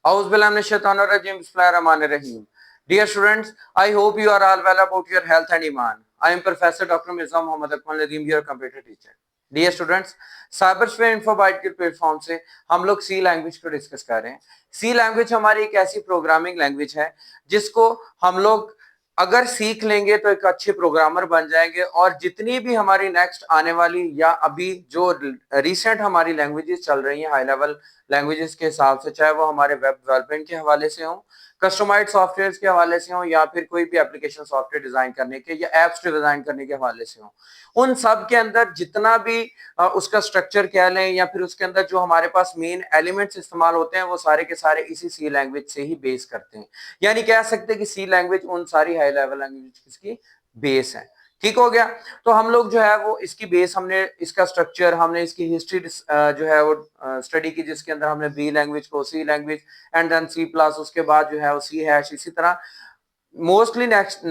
Auzubillahiminash-shaytanir-rajim. Bismillahir-rahmanir-rahim. Dear students, I hope you are all well about your health and iman. I am Professor Dr. Mirza Muhammad Akmal Nadeem, your computer teacher. Dear students, cyber spare infobyte के platform से हम लोग सी language को discuss कर रहे हैं। सी language हमारी एक ऐसी प्रोग्रामिंग लैंग्वेज है जिसको हम लोग अगर सीख लेंगे तो एक अच्छे प्रोग्रामर बन जाएंगे, और जितनी भी हमारी नेक्स्ट आने वाली या अभी जो रिसेंट हमारी लैंग्वेजेस चल रही हैं हाई लेवल लैंग्वेजेस के हिसाब से, चाहे वो हमारे वेब डेवलपमेंट के हवाले से हो, कस्टमाइज्ड सॉफ्टवेयर के हवाले से हो, या फिर कोई भी एप्लीकेशन सॉफ्टवेयर डिजाइन करने के या एप्स डिजाइन करने के हवाले से हो, उन सब के अंदर जितना भी उसका स्ट्रक्चर कह लें या फिर उसके अंदर जो हमारे पास मेन एलिमेंट्स इस्तेमाल होते हैं वो सारे के सारे इसी सी लैंग्वेज से ही बेस करते हैं। यानी कह सकते हैं कि सी लैंग्वेज उन सारी हाई लेवल लैंग्वेज की बेस है। ठीक हो गया। तो हम लोग जो है वो इसकी बेस, हमने इसका स्ट्रक्चर, हमने इसकी हिस्ट्री जो है वो स्टडी की, जिसके अंदर हमने बी लैंग्वेज को C language and then C plus, उसके बाद जो है वो सी हैश, इसी तरह मोस्टली नेक्स्ट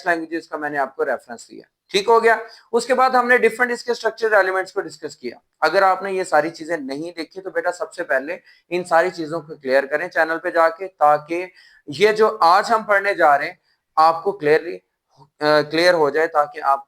लैंग्वेजेस का मैंने आपको रेफरेंस दिया। ठीक हो गया। उसके बाद हमने डिफरेंट इसके स्ट्रक्चर एलिमेंट्स को डिस्कस किया। अगर आपने ये सारी चीजें नहीं देखी तो बेटा सबसे पहले इन सारी चीजों को क्लियर करें चैनल पे जाके, ताकि ये जो आज हम पढ़ने जा रहे हैं आपको क्लियर हो जाए, ताकि आप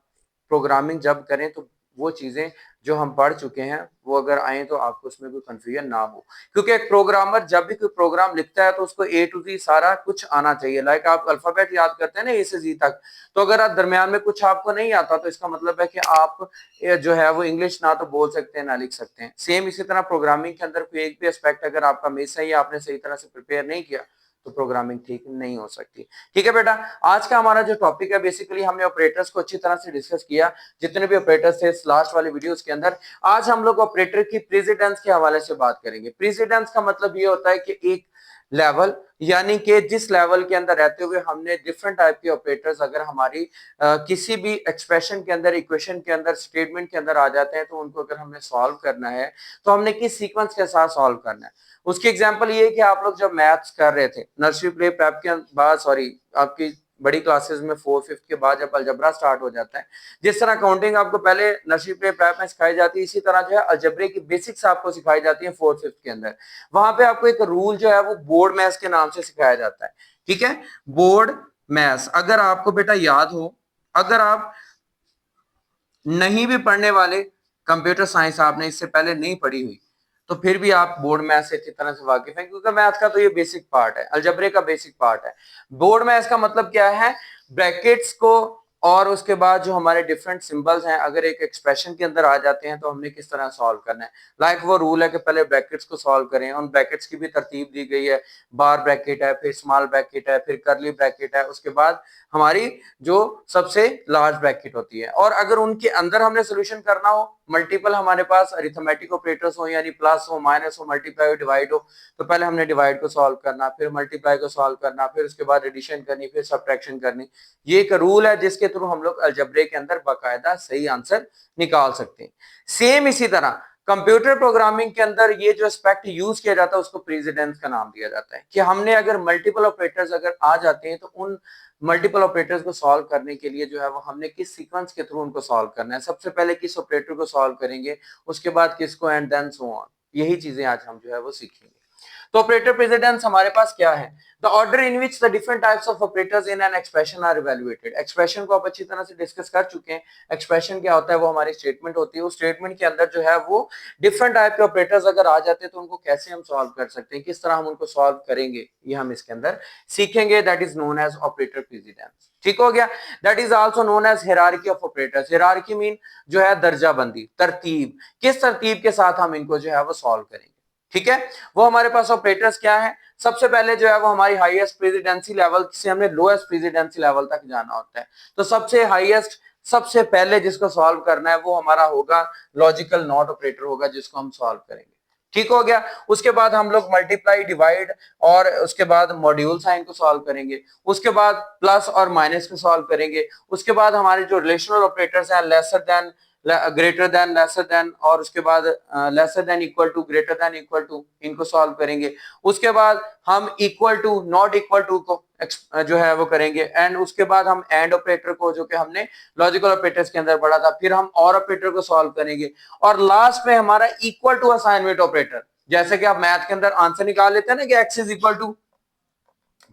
प्रोग्रामिंग जब करें तो वो चीजें जो हम पढ़ चुके हैं वो अगर आए तो आपको उसमें कोई कंफ्यूजन ना हो। क्योंकि एक प्रोग्रामर जब भी कोई प्रोग्राम लिखता है तो उसको ए टू जी सारा कुछ आना चाहिए। लाइक आप अल्फाबेट याद करते हैं ना, ए से जी तक, तो अगर आप दरमियान में कुछ आपको नहीं आता तो इसका मतलब है कि आप जो है वो इंग्लिश ना तो बोल सकते हैं ना लिख सकते हैं। सेम इसी तरह प्रोग्रामिंग के अंदर कोई एक भी एस्पेक्ट अगर आपका मिस है या आपने सही तरह से प्रिपेयर नहीं किया तो प्रोग्रामिंग ठीक नहीं हो सकती। ठीक है बेटा, आज का हमारा जो टॉपिक है, बेसिकली हमने ऑपरेटर्स को अच्छी तरह से डिस्कस किया, जितने भी ऑपरेटर्स थे लास्ट वाले वीडियोस के अंदर। आज हम लोग ऑपरेटर की प्रेसिडेंस के हवाले से बात करेंगे। प्रेसिडेंस का मतलब ये होता है कि एक लेवल, यानी कि जिस लेवल के अंदर रहते हुए हमने डिफरेंट टाइप के ऑपरेटर्स अगर हमारी किसी भी एक्सप्रेशन के अंदर, इक्वेशन के अंदर, स्टेटमेंट के अंदर आ जाते हैं तो उनको अगर हमने सॉल्व करना है तो हमने किस सीक्वेंस के साथ सॉल्व करना है। उसकी एग्जांपल ये है कि आप लोग जब मैथ्स कर रहे थे नर्सरी प्ले प्रैप के बाद, सॉरी आपकी बड़ी क्लासेस में 4th 5th के बाद जब अलजबरा स्टार्ट हो जाता है, जिस तरह काउंटिंग आपको पहले नर्सरी प्ले प्रैप में सिखाई जाती है, इसी तरह जो है अलजबरे की बेसिक्स आपको सिखाई जाती है 4th 5th के अंदर। वहां पे आपको एक रूल जो है वो बोर्ड मैथ्स के नाम से सिखाया जाता है। ठीक है, बोर्ड मैथ्स अगर आपको बेटा याद हो, अगर आप नहीं भी पढ़ने वाले, कंप्यूटर साइंस आपने इससे पहले नहीं पढ़ी हुई, तो फिर भी आप बोर्ड मैथ से अच्छी तरह से वाकिफ हैं, क्योंकि मैथ का तो ये बेसिक पार्ट है, अलजबरे का बेसिक पार्ट है। बोर्ड मैथ का मतलब क्या है? ब्रैकेट्स को और उसके बाद जो हमारे डिफरेंट सिंबल्स हैं अगर एक एक्सप्रेशन के अंदर आ जाते हैं तो हमने किस तरह सॉल्व करना है। लाइक वो रूल है कि पहले ब्रैकेट्स को सॉल्व करें, उन ब्रैकेट्स की भी तरतीब दी गई है, बार ब्रैकेट है, फिर स्मॉल ब्रैकेट है, फिर करली ब्रैकेट है, उसके बाद हमारी जो सबसे लार्ज ब्रैकेट होती है। और अगर उनके अंदर हमने सोल्यूशन करना हो, मल्टीपल हमारे पास अरिथमेटिक ऑपरेटर्स हो, यानी प्लस हो, माइनस हो, मल्टीप्लाई हो, डिवाइड हो, तो पहले हमने डिवाइड को सॉल्व करना, फिर मल्टीप्लाई को सॉल्व करना, फिर उसके बाद एडिशन करनी, फिर सब्ट्रैक्शन करनी। ये एक रूल है जिसके थ्रू हम लोग अलजबरे के अंदर बाकायदा सही आंसर निकाल सकते हैं। सेम इसी तरह कंप्यूटर प्रोग्रामिंग के अंदर ये जो एस्पेक्ट यूज किया जाता है उसको प्रेसिडेंस का नाम दिया जाता है, कि हमने अगर मल्टीपल ऑपरेटर्स अगर आ जाते हैं तो उन मल्टीपल ऑपरेटर्स को सॉल्व करने के लिए जो है वो हमने किस सीक्वेंस के थ्रू उनको सॉल्व करना है। सबसे पहले किस ऑपरेटर को सॉल्व करेंगे, उसके बाद किसको, एंड देन सो ऑन। यही चीजें आज हम जो है वो सीखेंगे। तो ऑपरेटर प्रेसिडेंस हमारे पास क्या है? The order in which the different types of operators in an expression are evaluated. Expression को आप अच्छी तरह से डिस्कस कर चुके हैं। एक्सप्रेशन क्या होता है? वो हमारी स्टेटमेंट होती है। उस स्टेटमेंट के अंदर जो है वो डिफरेंट टाइप के ऑपरेटर्स अगर आ जाते हैं तो उनको कैसे हम सॉल्व कर सकते हैं, किस तरह हम उनको सॉल्व करेंगे, ये हम इसके अंदर सीखेंगे। That is known as operator precedence. ठीक हो गया। That is also known as hierarchy of operators. Hierarchy mean जो है दर्जाबंदी, तरतीब, किस तरतीब के साथ हम इनको जो है वो सॉल्व करेंगे। ठीक है, वो हमारे पास ऑपरेटर्स क्या है? सबसे पहले जो है वो हमारी हाईएस्ट प्रेसिडेंसी लेवल से हमने लोएस्ट प्रेसिडेंसी लेवल तक जाना होता है। तो सबसे हाईएस्ट, सबसे पहले जिसको सॉल्व करना है वो हमारा होगा लॉजिकल नॉट ऑपरेटर होगा, जिसको हम सॉल्व करेंगे। ठीक हो गया। उसके बाद हम लोग मल्टीप्लाई, डिवाइड और उसके बाद मॉड्यूल साइन को सॉल्व करेंगे। उसके बाद प्लस और माइनस को सॉल्व करेंगे। उसके बाद हमारे जो रिलेशनल ऑपरेटर्स हैं, lesser than, greater than, lesser than, और उसके बाद lesser than, equal to, greater than, equal to, इनको सॉल्व करेंगे। उसके बाद हम equal to, not equal to को जो है वो करेंगे। एंड उसके बाद हम एंड ऑपरेटर को, जो कि हमने लॉजिकल ऑपरेटर्स के अंदर पढ़ा था, फिर हम और ऑपरेटर को सॉल्व करेंगे। और लास्ट में हमारा इक्वल टू असाइनमेंट ऑपरेटर, जैसे कि आप मैथ के अंदर आंसर निकाल लेते हैं ना कि x इज इक्वल टू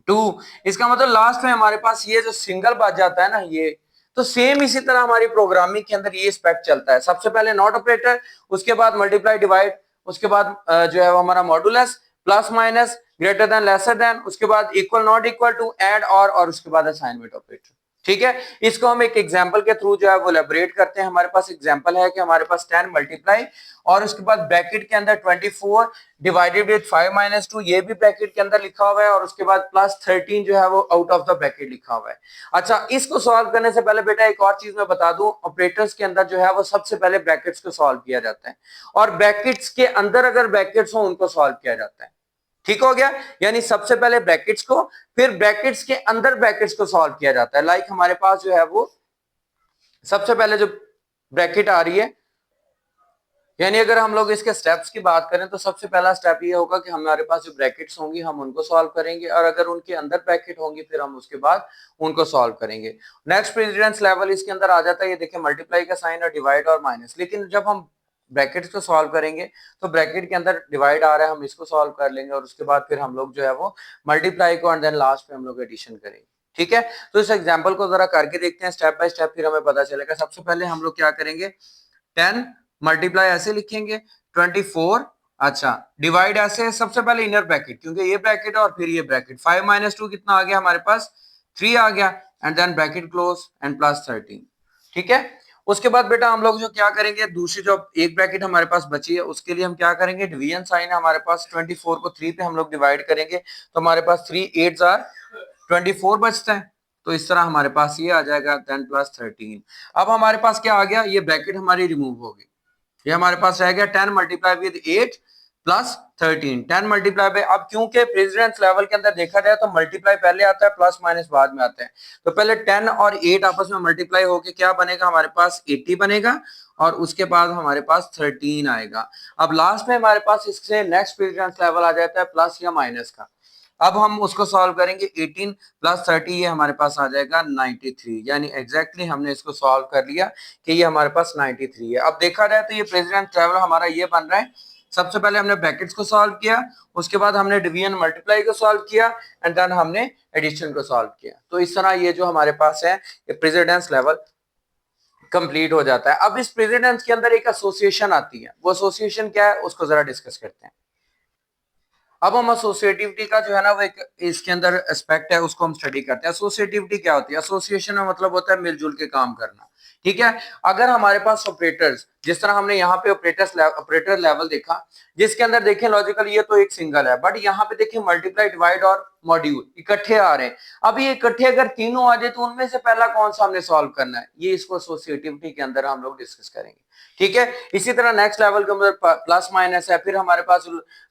2, इसका मतलब लास्ट में हमारे पास ये जो सिंगल बच जाता है ना ये, तो सेम इसी तरह हमारी प्रोग्रामिंग के अंदर ये एस्पेक्ट चलता है। सबसे पहले नॉट ऑपरेटर, उसके बाद मल्टीप्लाई डिवाइड, उसके बाद जो है वो हमारा modulus, plus minus, greater than lesser than, उसके बाद equal not equal to, add और उसके बाद असाइनमेंट ऑपरेटर। ठीक है, इसको हम एक एग्जांपल के थ्रू जो है वो एलैबोरेट करते हैं। हमारे पास एग्जांपल है कि हमारे पास 10 मल्टीप्लाई और उसके बाद ब्रैकेट के अंदर 24 डिवाइडेड विद 5 माइनस 2, ये भी ब्रैकेट के अंदर लिखा हुआ है, और उसके बाद प्लस 13 जो है वो आउट ऑफ द ब्रैकेट लिखा हुआ है। अच्छा, इसको सॉल्व करने से पहले बेटा एक और चीज मैं बता दूं, ऑपरेटर्स के अंदर जो है वो सबसे पहले ब्रैकेट्स को सॉल्व किया जाता है, और ब्रैकेट्स के अंदर अगर ब्रैकेट्स हो उनको सॉल्व किया जाता है। ठीक हो गया, यानी सबसे पहले ब्रैकेट्स को, फिर ब्रैकेट्स के अंदर ब्रैकेट्स को सॉल्व किया जाता है। लाइक हमारे पास जो है वो सबसे पहले जो ब्रैकेट आ रही है, यानी अगर हम लोग इसके स्टेप्स की बात करें तो सबसे पहला स्टेप ये होगा कि हमारे पास जो ब्रैकेट्स होंगी हम उनको सॉल्व करेंगे, और अगर उनके अंदर ब्रैकेट होंगी फिर हम उसके बाद उनको सॉल्व करेंगे। नेक्स्ट प्रेसिडेंस लेवल इसके अंदर आ जाता है, ये देखिए मल्टीप्लाई का साइन और डिवाइड और माइनस, लेकिन जब हम ब्रैकेट्स को सॉल्व करेंगे तो ब्रैकेट के अंदर डिवाइड आ रहा है, हम इसको सॉल्व कर लेंगे, और उसके बाद फिर हम लोग जो है वो मल्टीप्लाई को एंड देन लास्ट में हम लोग एडिशन करेंगे। ठीक है, तो इस एग्जाम्पल को जरा करके देखते हैं स्टेप बाय स्टेप, फिर हमें पता चलेगा। सबसे पहले हम लोग क्या करेंगे, 10 मल्टीप्लाई ऐसे लिखेंगे 24, अच्छा डिवाइड ऐसे, सबसे पहले इनर ब्रैकेट क्योंकि ये ब्रैकेट है और फिर ये ब्रैकेट, 5 माइनस 2 कितना आ गया हमारे पास, 3 आ गया, and then bracket close and plus 13। ठीक है, उसके बाद बेटा हम लोग जो क्या करेंगे, दूसरी जो एक ब्रैकेट हमारे पास बची है उसके लिए हम क्या करेंगे, डिवीजन साइन है हमारे पास, 24 को 3 पे हम लोग डिवाइड करेंगे तो हमारे पास 3 8 24 बचता है, तो इस तरह हमारे पास ये आ जाएगा 10 प्लस 13। अब हमारे पास क्या आ गया, ये ब्रैकेट हमारी रिमूव हो गई, ये हमारे पास रह गया 10 multiply with 8 plus 13, 10 multiply by, अब क्योंकि प्रेसिडेंस लेवल के अंदर देखा जाए तो मल्टीप्लाई पहले आता है, प्लस माइनस बाद में आता है, तो पहले 10 और 8 आपस में मल्टीप्लाई होके क्या बनेगा, हमारे पास 80 बनेगा, और उसके बाद हमारे पास 13 आएगा। अब लास्ट में हमारे पास इससे नेक्स्ट प्रेसिडेंस लेवल आ जाता है प्लस या माइनस का। अब हम उसको सॉल्व करेंगे, 18 प्लस 30 ये हमारे पास आ जाएगा 93, यानी एग्जैक्टली हमने इसको सॉल्व कर लिया कि ये हमारे पास 93 है। अब देखा जाए तो ये प्रेसिडेंस लेवल हमारा ये बन रहा है, सबसे पहले हमने ब्रैकेट्स को सॉल्व किया, उसके बाद हमने डिवीजन मल्टीप्लाई को सॉल्व किया, एंड देन हमने एडिशन को सॉल्व किया, तो इस तरह ये जो हमारे पास है ये प्रेसिडेंस लेवल कंप्लीट हो जाता है। अब इस प्रेसिडेंस के अंदर एक एसोसिएशन आती है, वो एसोसिएशन क्या है उसको जरा डिस्कस करते हैं। अब हम एसोसिएटिविटी का जो है ना वो एक इसके अंदर एस्पेक्ट है उसको हम स्टडी करते हैं। एसोसिएटिविटी क्या होती है, एसोसिएशन में मतलब होता है मिलजुल के काम करना। ठीक है, अगर हमारे पास ऑपरेटर्स, जिस तरह हमने यहाँ पे ऑपरेटर लेवल देखा, जिसके अंदर देखें लॉजिकल ये तो एक सिंगल है, बट यहाँ पे देखें मल्टीप्लाई डिवाइड और मॉड्यूल इकट्ठे आ रहे हैं। अब ये इकट्ठे अगर तीनों आ जाए तो उनमें से पहला कौन सा हमने सॉल्व करना है, ये इसको एसोसिएटिविटी के अंदर हम लोग डिस्कस करेंगे। ठीक है, इसी तरह नेक्स्ट लेवल के अंदर प्लस माइनस है, फिर हमारे पास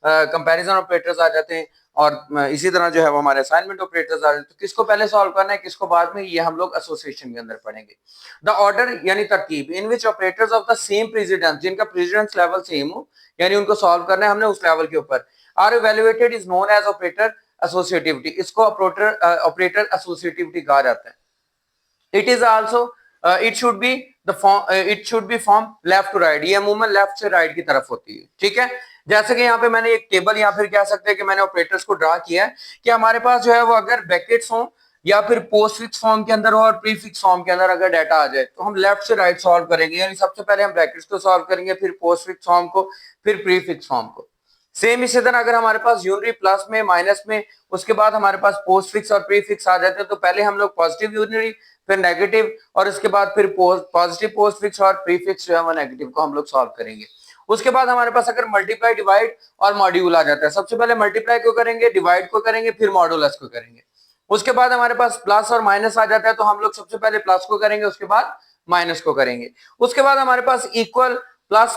कंपैरिजन ऑपरेटर्स आ जाते हैं, और इसी तरह जो है वो हमारे असाइनमेंट ऑपरेटर्स आ जाते हैं। तो किसको पहले सॉल्व करना है किसको बाद में, ये हम लोग एसोसिएशन के अंदर पढ़ेंगे। द ऑर्डर यानी तरतीब in which operators of the same precedence, जिनका प्रेसिडेंस लेवल सेम हो, यानी उनको सॉल्व करना है हमने उस लेवल के ऊपर, are evaluated is known as operator associativity, इसको ऑपरेटर एसोसिएटिविटी कहा जाता है। It is also it should be the form, it should be from left to right, ये मूवमेंट लेफ्ट से राइट की तरफ होती है। ठीक है, जैसे कि यहाँ पे मैंने एक टेबल या फिर कह सकते हैं कि मैंने ऑपरेटर्स को ड्रा किया है कि हमारे पास जो है वो अगर ब्रैकेट्स हो या फिर पोस्ट फिक्स फॉर्म के अंदर हो और प्रीफिक्स फॉर्म के अंदर अगर डाटा आ जाए तो हम लेफ्ट से राइट सॉल्व करेंगे, यानी सबसे पहले हम ब्रैकेट्स को सॉल्व करेंगे, फिर पोस्ट फिक्स फॉर्म को, फिर प्रीफिक्स फॉर्म को। सेम इसी तरह अगर हमारे पास यूनिटरी प्लस में माइनस में, उसके बाद हमारे पास पोस्ट फिक्स और प्रीफिक्स आ जाते हैं, तो पहले हम लोग पॉजिटिव यूनिटरी फिर नेगेटिव और उसके बाद फिर पॉजिटिव पोस्ट फिक्स और प्रीफिक्स जो है वो नेगेटिव को हम लोग सॉल्व करेंगे। उसके बाद हमारे पास अगर मल्टीप्लाई डिवाइड और मॉड्यूल आ जाता है, सबसे पहले मल्टीप्लाई को करेंगे, डिवाइड को करेंगे, फिर मॉड्यूलस को करेंगे। उसके बाद हमारे पास प्लस और माइनस आ जाता है, तो हम लोग सबसे पहले प्लस को करेंगे, उसके बाद माइनस को करेंगे। उसके बाद हमारे पास इक्वल प्लस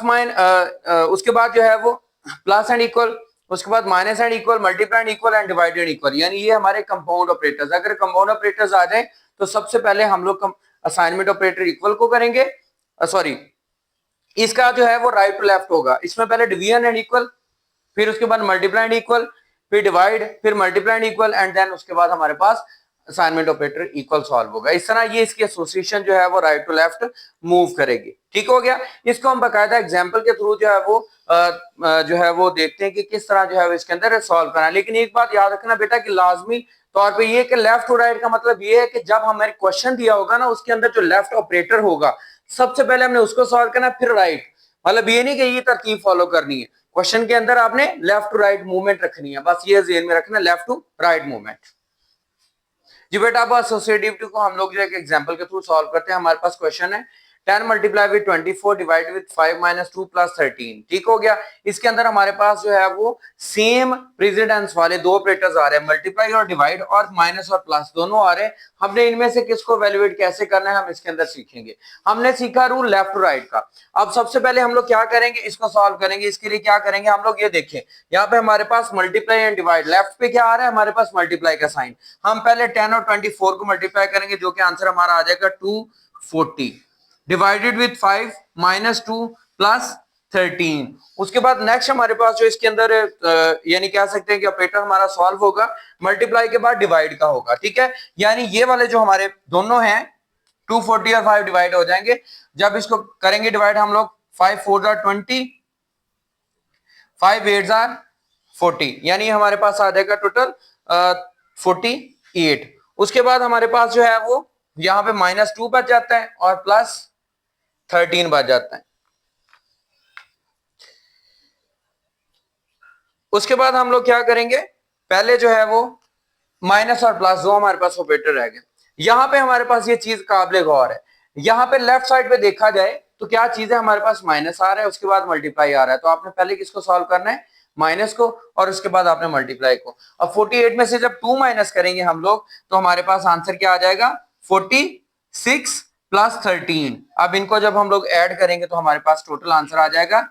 उसके बाद जो है वो प्लस एंड इक्वल, उसके बाद minus and equal, multiply and equal and divide and equal, यानी ये हमारे कंपाउंड ऑपरेटर्स। अगर कंपाउंड ऑपरेटर्स आ जाए तो सबसे पहले हम लोग असाइनमेंट ऑपरेटर इक्वल को करेंगे, सॉरी इसका जो है वो राइट टू लेफ्ट होगा, इसमें पहले डिवीजन एंड इक्वल, फिर उसके बाद मल्टीप्लाई एंड इक्वल, फिर डिवाइड, फिर multiply and equal, and then उसके बाद हमारे पास असाइनमेंट ऑपरेटर इक्वल सॉल्व होगा। इस तरह ये इसकी एसोसिएशन जो है वो राइट टू लेफ्ट मूव करेगी। ठीक हो गया। इसको हम बकायदा एग्जांपल के थ्रू जो है वो जो है वो देखते हैं कि किस तरह जो है वो इसके अंदर सॉल्व करना है। लेकिन एक बात याद रखना बेटा कि लाजमी तौर पे ये कि लेफ्ट टू राइट का मतलब ये है कि जब हमें क्वेश्चन दिया होगा ना उसके अंदर जो लेफ्ट ऑपरेटर होगा सबसे पहले हमने उसको सॉल्व करना फिर राइट। मतलब ये नहीं कि ये तरतीब फॉलो करनी है, क्वेश्चन के अंदर आपने लेफ्ट टू राइट मूवमेंट रखनी है, बस ये ज़हन में रखना, लेफ्ट टू राइट मूवमेंट। जी बेटा अब एसोसिएटिविटी को हम लोग जो एक एग्जांपल के थ्रू सॉल्व करते हैं। हमारे पास क्वेश्चन है 10 multiply with 24 divide with 5 minus 2 plus 13। ठीक हो गया। इसके अंदर हमारे पास जो है वो सेम प्रेसिडेंस वाले दो ऑपरेटर्स आ रहे हैं, मल्टीप्लाई और डिवाइड, और माइनस और प्लस दोनों आ रहे हैं। हमने इनमें से किसको वैल्यूएट कैसे करना है हम इसके अंदर सीखेंगे। हमने सीखा रूल लेफ्ट टू राइट का। अब सबसे पहले हम लोग क्या करेंगे, इसको सॉल्व करेंगे। इसके लिए क्या करेंगे हम लोग, ये देखें यहाँ पे हमारे पास मल्टीप्लाई एंड डिवाइड, लेफ्ट पे क्या आ रहा है हमारे पास मल्टीप्लाई का साइन। हम पहले 10 और 24 को मल्टीप्लाई करेंगे जो कि आंसर हमारा आ जाएगा 240 डिवाइडेड विद 5 माइनस 2 प्लस 13। उसके बाद नेक्स्ट हमारे पास जो इसके अंदर यानी कह सकते हैं कि ऑपरेटर हमारा सॉल्व होगा मल्टीप्लाई के बाद डिवाइड का होगा। ठीक है, यानी ये वाले जो हमारे दोनों हैं 240 और 5 डिवाइड हो जाएंगे। जब इसको करेंगे डिवाइड हम लोग 5 4 20, 5 8 40, यानी हमारे पास आ जाएगा टोटल 48। उसके बाद हमारे पास जो है वो यहां पे माइनस 2 बच जाता है और प्लस 13 बच जाता है। उसके बाद हम लोग क्या करेंगे, पहले जो है वो माइनस और प्लस दो हमारे पास ऑपरेटर रह गए। यहां पे हमारे पास ये चीज काबिल गौर है, यहां पे लेफ्ट साइड पे देखा जाए तो क्या चीज है हमारे पास माइनस आ रहा है उसके बाद मल्टीप्लाई आ रहा है। तो आपने पहले किसको सॉल्व करना है, माइनस को, और उसके बाद आपने मल्टीप्लाई को। अब 48 में से जब 2 माइनस करेंगे हम लोग तो हमारे पास आंसर क्या आ जाएगा 46 प्लस 13। अब इनको जब हम लोग ऐड करेंगे तो हमारे पास टोटल आंसर आ जाएगा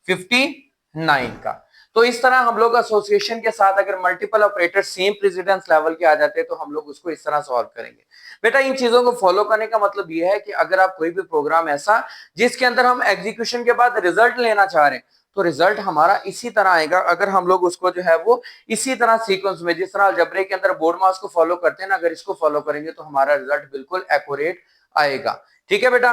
59 का। तो इस तरह हम लोग एसोसिएशन के साथ अगर multiple operator same precedence level के आ जाते हैं तो हम लोग उसको इस तरह सॉल्व करेंगे। बेटा इन चीजों को फॉलो करने का मतलब यह है कि अगर आप कोई भी प्रोग्राम ऐसा जिसके अंदर हम एग्जीक्यूशन के बाद रिजल्ट लेना चाह रहे हैं तो रिजल्ट हमारा इसी तरह आएगा अगर हम लोग उसको जो है वो इसी तरह सीक्वेंस में, जिस तरह अलजेब्रे के अंदर बोर्ड मास को फॉलो करते हैं ना, अगर इसको फॉलो करेंगे तो हमारा रिजल्ट बिल्कुल एक्यूरेट आएगा। ठीक है बेटा,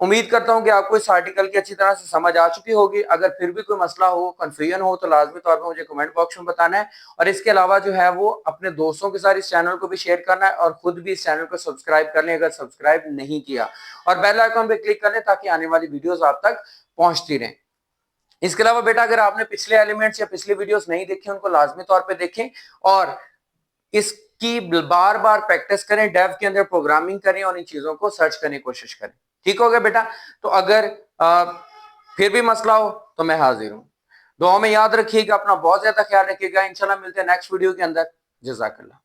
उम्मीद करता हूं कि आपको इस आर्टिकल की अच्छी तरह से समझ आ चुकी होगी। अगर फिर भी कोई मसला हो, कंफ्यूजन हो तो लाजमी तौर पर मुझे कमेंट बॉक्स में बताना है। और इसके अलावा जो है वो अपने दोस्तों के साथ इस चैनल को भी शेयर करना है और खुद भी इस चैनल को सब्सक्राइब कर लें अगर सब्सक्राइब नहीं किया, और बेल आइकन पे क्लिक कर लें ताकि आने वाली वीडियोस आप तक पहुंचती रहें। इसके अलावा बेटा अगर आपने पिछले एलिमेंट्स या पिछली वीडियोस नहीं देखी उनको लाजमी तौर पे देखें और इसकी बार बार प्रैक्टिस करें, डेव के अंदर प्रोग्रामिंग करें और इन चीजों को सर्च करने की कोशिश करें। ठीक हो गया बेटा। तो अगर फिर भी मसला हो तो मैं हाजिर हूं। दुआ में याद रखिएगा, अपना बहुत ज्यादा ख्याल रखिएगा। इंशाल्लाह मिलते हैं नेक्स्ट वीडियो के अंदर। जज़ाकल्लाह।